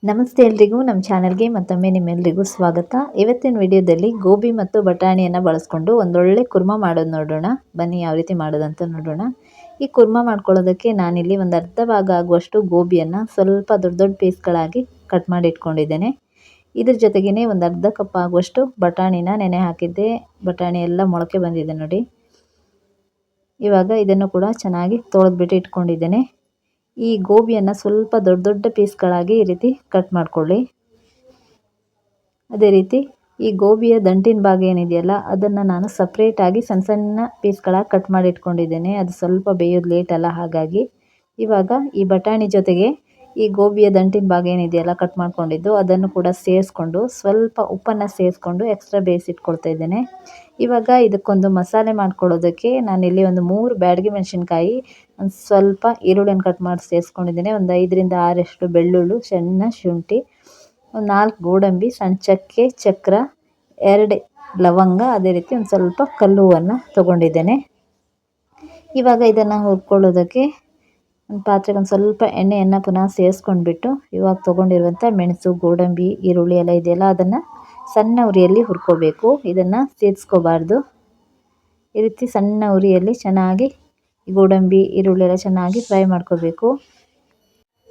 ನಮಸ್ತೆ ಎಲ್ರಿಗೂ ನಮ್ಮ ಚಾನಲ್ಗೆ ಮತ್ತೊಮ್ಮೆ ನಿಮ್ಮೆಲ್ಲರಿಗೂ ಸ್ವಾಗತ. ಇವತ್ತಿನ ವಿಡಿಯೋದಲ್ಲಿ ಗೋಬಿ ಮತ್ತು ಬಟಾಣಿಯನ್ನು ಬಳಸ್ಕೊಂಡು ಒಂದೊಳ್ಳೆ ಕುರ್ಮಾ ಮಾಡೋದು ನೋಡೋಣ. ಬನ್ನಿ ಯಾವ ರೀತಿ ಮಾಡೋದಂತ ನೋಡೋಣ. ಈ ಕುರ್ಮಾ ಮಾಡ್ಕೊಳ್ಳೋದಕ್ಕೆ ನಾನಿಲ್ಲಿ ಒಂದು ಅರ್ಧ ಭಾಗ ಆಗುವಷ್ಟು ಗೋಬಿಯನ್ನು ಸ್ವಲ್ಪ ದೊಡ್ಡ ದೊಡ್ಡ ಪೀಸ್ಗಳಾಗಿ ಕಟ್ ಮಾಡಿ ಇಟ್ಕೊಂಡಿದ್ದೇನೆ. ಇದ್ರ ಜೊತೆಗೇ ಒಂದು ಅರ್ಧ ಕಪ್ ಆಗುವಷ್ಟು ಬಟಾಣಿನ ನೆನೆ ಹಾಕಿದ್ದೆ. ಬಟಾಣಿ ಎಲ್ಲ ಮೊಳಕೆ ಬಂದಿದೆ ನೋಡಿ. ಇವಾಗ ಇದನ್ನು ಕೂಡ ಚೆನ್ನಾಗಿ ತೊಳೆದ್ಬಿಟ್ಟು ಇಟ್ಕೊಂಡಿದ್ದೇನೆ. ಈ ಗೋಬಿಯನ್ನು ಸ್ವಲ್ಪ ದೊಡ್ಡ ದೊಡ್ಡ ಪೀಸ್ಗಳಾಗಿ ಈ ರೀತಿ ಕಟ್ ಮಾಡ್ಕೊಳ್ಳಿ. ಅದೇ ರೀತಿ ಈ ಗೋಬಿಯ ದಂಟಿನ ಭಾಗ ಏನಿದೆಯಲ್ಲ ಅದನ್ನು ನಾನು ಸಪ್ರೇಟಾಗಿ ಸಣ್ಣ ಸಣ್ಣ ಪೀಸ್ಗಳಾಗಿ ಕಟ್ ಮಾಡಿ ಇಟ್ಕೊಂಡಿದ್ದೇನೆ. ಅದು ಸ್ವಲ್ಪ ಬೇಯೋದು ಲೇಟ್ ಅಲ್ಲ, ಹಾಗಾಗಿ ಇವಾಗ ಈ ಬಟಾಣಿ ಜೊತೆಗೆ ಈ ಗೋಬಿಯ ದಂಟಿನ ಭಾಗ ಏನಿದೆಯಲ್ಲ ಕಟ್ ಮಾಡ್ಕೊಂಡಿದ್ದು ಅದನ್ನು ಕೂಡ ಸೇರಿಸ್ಕೊಂಡು ಸ್ವಲ್ಪ ಉಪ್ಪನ್ನು ಸೇರಿಸ್ಕೊಂಡು ಎಕ್ಸ್ಟ್ರಾ ಬೇಯಿಸಿಟ್ಕೊಳ್ತಾ ಇದ್ದೇನೆ. ಇವಾಗ ಇದಕ್ಕೊಂದು ಮಸಾಲೆ ಮಾಡ್ಕೊಳ್ಳೋದಕ್ಕೆ ನಾನಿಲ್ಲಿ ಒಂದು 3 ಬ್ಯಾಡಗಿ ಮೆಣಸಿನ್ಕಾಯಿ, ಒಂದು ಸ್ವಲ್ಪ ಈರುಳ್ಳಿಯನ್ನು ಕಟ್ ಮಾಡಿ ಸೇರಿಸ್ಕೊಂಡಿದ್ದೇನೆ. ಒಂದು 5ರಿಂದ 6 ಬೆಳ್ಳುಳ್ಳಿ, ಸಣ್ಣ ಶುಂಠಿ, ಒಂದು 4 ಗೋಡಂಬಿ, ಸಣ್ಣ ಚಕ್ಕೆ, ಚಕ್ರ, 2 ಲವಂಗ, ಅದೇ ರೀತಿ ಒಂದು ಸ್ವಲ್ಪ ಕಲ್ಲುವನ್ನು ತೊಗೊಂಡಿದ್ದೇನೆ. ಇವಾಗ ಇದನ್ನು ಹುರ್ಕೊಳ್ಳೋದಕ್ಕೆ ಒಂದು ಪಾತ್ರೆಗೆ ಒಂದು ಸ್ವಲ್ಪ ಎಣ್ಣೆಯನ್ನು ಪುನಃ ಸೇರಿಸ್ಕೊಂಡ್ಬಿಟ್ಟು ಇವಾಗ ತೊಗೊಂಡಿರುವಂಥ ಮೆಣಸು, ಗೋಡಂಬಿ, ಈರುಳ್ಳಿ ಎಲ್ಲ ಇದೆಯಲ್ಲ ಅದನ್ನು ಸಣ್ಣ ಉರಿಯಲ್ಲಿ ಹುರ್ಕೋಬೇಕು. ಇದನ್ನು ಸೇರಿಸ್ಕೋಬಾರ್ದು. ಈ ರೀತಿ ಸಣ್ಣ ಉರಿಯಲ್ಲಿ ಚೆನ್ನಾಗಿ ಗೋಡಂಬಿ, ಈರುಳ್ಳಿ ಎಲ್ಲ ಚೆನ್ನಾಗಿ ಫ್ರೈ ಮಾಡ್ಕೋಬೇಕು.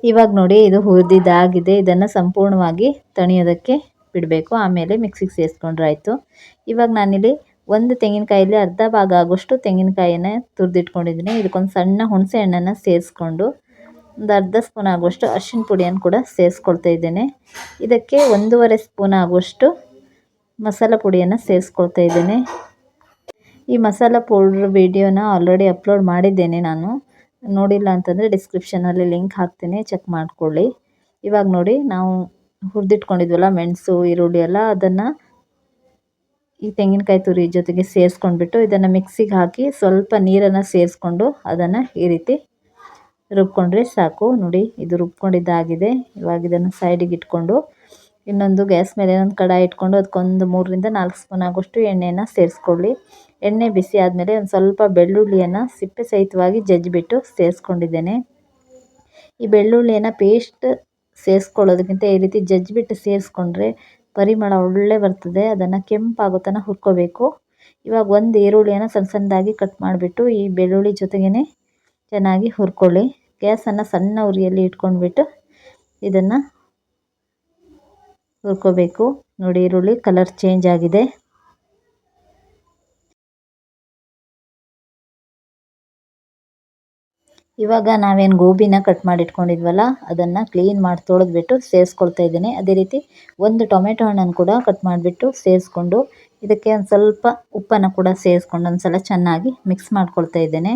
ಇವಾಗ ನೋಡಿ ಇದು ಹುರಿದಿದ್ದಾಗಿದೆ. ಇದನ್ನು ಸಂಪೂರ್ಣವಾಗಿ ತಣಿಯೋದಕ್ಕೆ ಬಿಡಬೇಕು. ಆಮೇಲೆ ಮಿಕ್ಸಿಗೆ ಸೇರಿಸ್ಕೊಂಡ್ರೆ ಆಯಿತು. ಇವಾಗ ನಾನಿಲ್ಲಿ ಒಂದು ತೆಂಗಿನಕಾಯಲ್ಲಿ ಅರ್ಧ ಭಾಗ ಆಗೋಷ್ಟು ತೆಂಗಿನಕಾಯಿಯನ್ನು ತುರಿದಿಟ್ಕೊಂಡಿದ್ದೀನಿ. ಇದಕ್ಕೊಂದು ಸಣ್ಣ ಹುಣಸೆ ಹಣ್ಣನ್ನು ಸೇರಿಸ್ಕೊಂಡು ಒಂದು ಅರ್ಧ ಸ್ಪೂನ್ ಆಗುವಷ್ಟು ಅರಿಶಿನ ಪುಡಿಯನ್ನು ಕೂಡ ಸೇರಿಸ್ಕೊಳ್ತಾ ಇದ್ದೇನೆ. ಇದಕ್ಕೆ 1.5 ಸ್ಪೂನ್ ಆಗುವಷ್ಟು ಮಸಾಲ ಪುಡಿಯನ್ನು ಸೇರಿಸ್ಕೊಳ್ತಾ ಇದ್ದೇನೆ. ಈ ಮಸಾಲ ಪೌಡ್ರ್ ವಿಡಿಯೋನ ಆಲ್ರೆಡಿ ಅಪ್ಲೋಡ್ ಮಾಡಿದ್ದೇನೆ. ನಾನು ನೋಡಿಲ್ಲ ಅಂತಂದರೆ ಡಿಸ್ಕ್ರಿಪ್ಷನಲ್ಲಿ ಲಿಂಕ್ ಹಾಕ್ತೀನಿ, ಚೆಕ್ ಮಾಡ್ಕೊಳ್ಳಿ. ಇವಾಗ ನೋಡಿ ನಾವು ಹುರಿದಿಟ್ಕೊಂಡಿದ್ವಲ್ಲ ಮೆಣಸು, ಈರುಳ್ಳಿ ಎಲ್ಲ ಅದನ್ನು ಈ ತೆಂಗಿನಕಾಯಿ ತುರಿ ಜೊತೆಗೆ ಸೇರಿಸ್ಕೊಂಡ್ಬಿಟ್ಟು ಇದನ್ನು ಮಿಕ್ಸಿಗೆ ಹಾಕಿ ಸ್ವಲ್ಪ ನೀರನ್ನು ಸೇರಿಸ್ಕೊಂಡು ಅದನ್ನು ಈ ರೀತಿ ರುಬ್ಕೊಂಡ್ರೆ ಸಾಕು. ನೋಡಿ ಇದು ರುಬ್ಕೊಂಡಿದ್ದಾಗಿದೆ. ಇವಾಗ ಇದನ್ನು ಸೈಡಿಗೆ ಇಟ್ಕೊಂಡು ಇನ್ನೊಂದು ಗ್ಯಾಸ್ ಮೇಲೆ ಒಂದು ಕಡಾಯಿ ಇಟ್ಕೊಂಡು ಅದಕ್ಕೊಂದು 3ರಿಂದ 4 ಸ್ಪೂನ್ ಆಗೋಷ್ಟು ಎಣ್ಣೆಯನ್ನು ಸೇರಿಸ್ಕೊಳ್ಳಿ. ಎಣ್ಣೆ ಬಿಸಿ ಆದಮೇಲೆ ಒಂದು ಸ್ವಲ್ಪ ಬೆಳ್ಳುಳ್ಳಿಯನ್ನು ಸಿಪ್ಪೆ ಸಹಿತವಾಗಿ ಜಜ್ಜಿಬಿಟ್ಟು ಸೇರಿಸ್ಕೊಂಡಿದ್ದೇನೆ. ಈ ಬೆಳ್ಳುಳ್ಳಿಯನ್ನು ಪೇಸ್ಟ್ ಸೇರಿಸ್ಕೊಳ್ಳೋದಕ್ಕಿಂತ ಈ ರೀತಿ ಜಜ್ಜಿಬಿಟ್ಟು ಸೇರಿಸ್ಕೊಂಡ್ರೆ ಪರಿಮಳ ಒಳ್ಳೆ ಬರ್ತದೆ. ಅದನ್ನು ಕೆಂಪಾಗೋ ತನಕ ಹುರ್ಕೋಬೇಕು. ಇವಾಗ ಒಂದು ಈರುಳ್ಳಿಯನ್ನು ಸಣ್ಣ ಸಣ್ಣದಾಗಿ ಕಟ್ ಮಾಡಿಬಿಟ್ಟು ಈ ಬೆಳ್ಳುಳ್ಳಿ ಜೊತೆಗೇ ಚೆನ್ನಾಗಿ ಹುರ್ಕೊಳ್ಳಿ. ಗ್ಯಾಸನ್ನು ಸಣ್ಣ ಉರಿಯಲ್ಲಿ ಇಟ್ಕೊಂಡ್ಬಿಟ್ಟು ಇದನ್ನು ಹುರ್ಕೋಬೇಕು. ನೋಡಿ ಈರುಳ್ಳಿ ಕಲರ್ ಚೇಂಜ್ ಆಗಿದೆ. ಇವಾಗ ನಾವೇನು ಗೋಬಿನ ಕಟ್ ಮಾಡಿ ಇಟ್ಕೊಂಡಿದ್ವಲ್ಲ ಅದನ್ನು ಕ್ಲೀನ್ ಮಾಡಿ ತೊಳೆದ್ಬಿಟ್ಟು ಸೇರಿಸ್ಕೊಳ್ತಾ ಇದ್ದೇನೆ. ಅದೇ ರೀತಿ ಒಂದು ಟೊಮೆಟೊ ಹಣ್ಣನ್ನು ಕೂಡ ಕಟ್ ಮಾಡಿಬಿಟ್ಟು ಸೇರಿಸ್ಕೊಂಡು ಇದಕ್ಕೆ ಒಂದು ಸ್ವಲ್ಪ ಉಪ್ಪನ್ನು ಕೂಡ ಸೇರಿಸ್ಕೊಂಡು ಒಂದು ಸಲ ಚೆನ್ನಾಗಿ ಮಿಕ್ಸ್ ಮಾಡ್ಕೊಳ್ತಾ ಇದ್ದೇನೆ.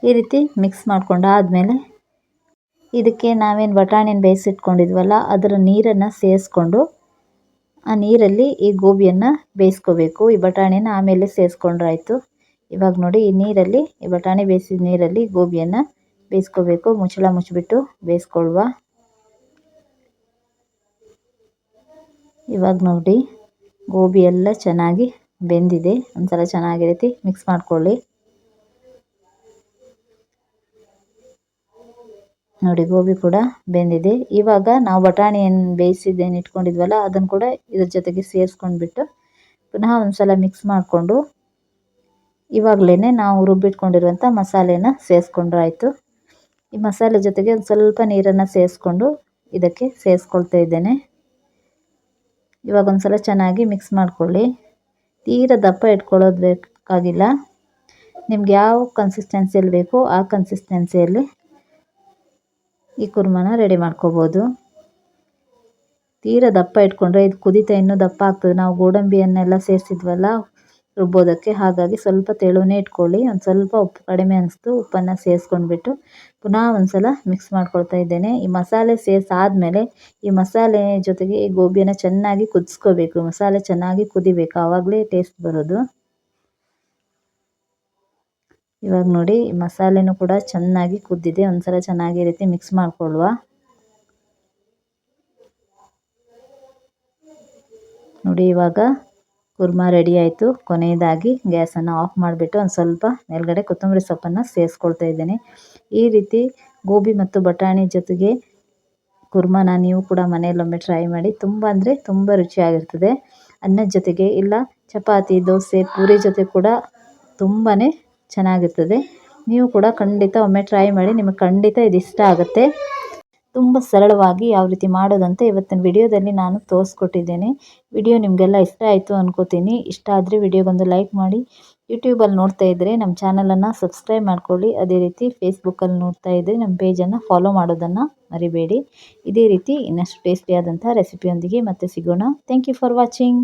ಈ ರೀತಿ ಮಿಕ್ಸ್ ಮಾಡ್ಕೊಂಡಾದಮೇಲೆ ಇದಕ್ಕೆ ನಾವೇನು ಬಟಾಣಿನ ಬೇಯಿಸಿಟ್ಕೊಂಡಿದ್ವಲ್ಲ ಅದರ ನೀರನ್ನು ಸೇರಿಸ್ಕೊಂಡು ಆ ನೀರಲ್ಲಿ ಈ ಗೋಬಿಯನ್ನು ಬೇಯಿಸ್ಕೋಬೇಕು. ಈ ಬಟಾಣಿನ ಆಮೇಲೆ ಸೇರಿಸ್ಕೊಂಡ್ರೆ ಆಯಿತು. ಇವಾಗ ನೋಡಿ ಈ ನೀರಲ್ಲಿ, ಈ ಬಟಾಣಿ ಬೇಯಿಸಿದ ನೀರಲ್ಲಿ ಗೋಬಿಯನ್ನು ಬೇಯಿಸ್ಕೋಬೇಕು. ಮುಚ್ಚಳ ಮುಚ್ಚಿಬಿಟ್ಟು ಬೇಯಿಸ್ಕೊಳ್ಳುವ. ಇವಾಗ ನೋಡಿ ಗೋಬಿ ಎಲ್ಲ ಚೆನ್ನಾಗಿ ಬೆಂದಿದೆ. ಒಂದ್ಸಲ ಚೆನ್ನಾಗಿ ರೀತಿ ಮಿಕ್ಸ್ ಮಾಡ್ಕೊಳ್ಳಿ. ನೋಡಿ ಗೋಬಿ ಕೂಡ ಬೆಂದಿದೆ. ಇವಾಗ ನಾವು ಬಟಾಣಿಯನ್ನು ಬೇಯಿಸಿದ್ದೇನು ಇಟ್ಕೊಂಡಿದ್ವಲ್ಲ ಅದನ್ನು ಕೂಡ ಇದ್ರ ಜೊತೆಗೆ ಸೇರಿಸ್ಕೊಂಡ್ಬಿಟ್ಟು ಪುನಃ ಒಂದು ಸಲ ಮಿಕ್ಸ್ ಮಾಡಿಕೊಂಡು ಇವಾಗಲೇ ನಾವು ರುಬ್ಬಿಟ್ಕೊಂಡಿರುವಂಥ ಮಸಾಲೆನ ಸೇರಿಸ್ಕೊಂಡ್ರೆ ಆಯಿತು. ಈ ಮಸಾಲೆ ಜೊತೆಗೆ ಒಂದು ಸ್ವಲ್ಪ ನೀರನ್ನು ಸೇರಿಸ್ಕೊಂಡು ಇದಕ್ಕೆ ಸೇರಿಸ್ಕೊಳ್ತಾ ಇದ್ದೇನೆ. ಇವಾಗ ಒಂದು ಸಲ ಚೆನ್ನಾಗಿ ಮಿಕ್ಸ್ ಮಾಡ್ಕೊಳ್ಳಿ. ತೀರ ದಪ್ಪ ಇಟ್ಕೊಳ್ಳೋದು ಬೇಕಾಗಿಲ್ಲ. ನಿಮ್ಗೆ ಯಾವ ಕನ್ಸಿಸ್ಟೆನ್ಸಿಯಲ್ಲಿ ಬೇಕೋ ಆ ಕನ್ಸಿಸ್ಟೆನ್ಸಿಯಲ್ಲಿ ಈ ಕುರ್ಮನ ರೆಡಿ ಮಾಡ್ಕೋಬೋದು. ತೀರ ದಪ್ಪ ಇಟ್ಕೊಂಡ್ರೆ ಇದು ಕುದೀತಾ ಇನ್ನೂ ದಪ್ಪ ಆಗ್ತದೆ. ನಾವು ಗೋಡಂಬಿಯನ್ನೆಲ್ಲ ಸೇರಿಸಿದ್ವಲ್ಲ ರುಬ್ಬೋದಕ್ಕೆ, ಹಾಗಾಗಿ ಸ್ವಲ್ಪ ತೆಳುವೇ ಇಟ್ಕೊಳ್ಳಿ. ಒಂದು ಸ್ವಲ್ಪ ಉಪ್ಪು ಕಡಿಮೆ ಅನಿಸ್ತು, ಉಪ್ಪನ್ನು ಸೇರಿಸ್ಕೊಂಡ್ಬಿಟ್ಟು ಪುನಃ ಒಂದು ಸಲ ಮಿಕ್ಸ್ ಮಾಡ್ಕೊಳ್ತಾ ಇದ್ದೇನೆ. ಈ ಮಸಾಲೆ ಸೇರಿಸಾದ್ಮೇಲೆ ಈ ಮಸಾಲೆ ಜೊತೆಗೆ ಈ ಗೋಬಿಯನ್ನು ಚೆನ್ನಾಗಿ ಕುದಿಸ್ಕೋಬೇಕು. ಮಸಾಲೆ ಚೆನ್ನಾಗಿ ಕುದಿಬೇಕು, ಆವಾಗಲೇ ಟೇಸ್ಟ್ ಬರೋದು. ಇವಾಗ ನೋಡಿ ಮಸಾಲೆನೂ ಕೂಡ ಚೆನ್ನಾಗಿ ಕುದ್ದಿದೆ. ಒಂದ್ಸಲ ಚೆನ್ನಾಗಿ ಈ ರೀತಿ ಮಿಕ್ಸ್ ಮಾಡ್ಕೊಳ್ಳುವ. ನೋಡಿ ಇವಾಗ ಕುರ್ಮಾ ರೆಡಿ ಆಯಿತು. ಕೊನೆಯದಾಗಿ ಗ್ಯಾಸನ್ನು ಆಫ್ ಮಾಡಿಬಿಟ್ಟು ಒಂದು ಸ್ವಲ್ಪ ಮೇಲ್ಗಡೆ ಕೊತ್ತಂಬರಿ ಸೊಪ್ಪನ್ನು ಸೇರಿಸ್ಕೊಳ್ತಾ ಇದ್ದೇನೆ. ಈ ರೀತಿ ಗೋಬಿ ಮತ್ತು ಬಟಾಣಿ ಜೊತೆಗೆ ಕುರ್ಮಾನ ನೀವು ಕೂಡ ಮನೆಯಲ್ಲೊಮ್ಮೆ ಟ್ರೈ ಮಾಡಿ. ತುಂಬ ಅಂದರೆ ತುಂಬ ರುಚಿಯಾಗಿರ್ತದೆ. ಅನ್ನದ ಜೊತೆಗೆ ಇಲ್ಲ ಚಪಾತಿ, ದೋಸೆ, ಪೂರಿ ಜೊತೆ ಕೂಡ ತುಂಬಾ ಚೆನ್ನಾಗಿರ್ತದೆ. ನೀವು ಕೂಡ ಖಂಡಿತ ಒಮ್ಮೆ ಟ್ರೈ ಮಾಡಿ. ನಿಮಗೆ ಖಂಡಿತ ಇದು ಇಷ್ಟ ಆಗುತ್ತೆ. ತುಂಬ ಸರಳವಾಗಿ ಯಾವ ರೀತಿ ಮಾಡೋದಂತ ಇವತ್ತಿನ ವಿಡಿಯೋದಲ್ಲಿ ನಾನು ತೋರಿಸ್ಕೊಟ್ಟಿದ್ದೇನೆ. ವಿಡಿಯೋ ನಿಮಗೆಲ್ಲ ಇಷ್ಟ ಆಯಿತು ಅನ್ಕೋತೀನಿ. ಇಷ್ಟ ಆದರೆ ವಿಡಿಯೋಗೊಂದು ಲೈಕ್ ಮಾಡಿ. ಯೂಟ್ಯೂಬಲ್ಲಿ ನೋಡ್ತಾ ಇದ್ದರೆ ನಮ್ಮ ಚಾನಲನ್ನು ಸಬ್ಸ್ಕ್ರೈಬ್ ಮಾಡ್ಕೊಳ್ಳಿ. ಅದೇ ರೀತಿ ಫೇಸ್ಬುಕ್ಕಲ್ಲಿ ನೋಡ್ತಾ ಇದ್ದರೆ ನಮ್ಮ ಪೇಜನ್ನು ಫಾಲೋ ಮಾಡೋದನ್ನು ಮರಿಬೇಡಿ. ಇದೇ ರೀತಿ ಇನ್ನಷ್ಟು ಟೇಸ್ಟಿಯಾದಂಥ ರೆಸಿಪಿಯೊಂದಿಗೆ ಮತ್ತೆ ಸಿಗೋಣ. Thank you for watching.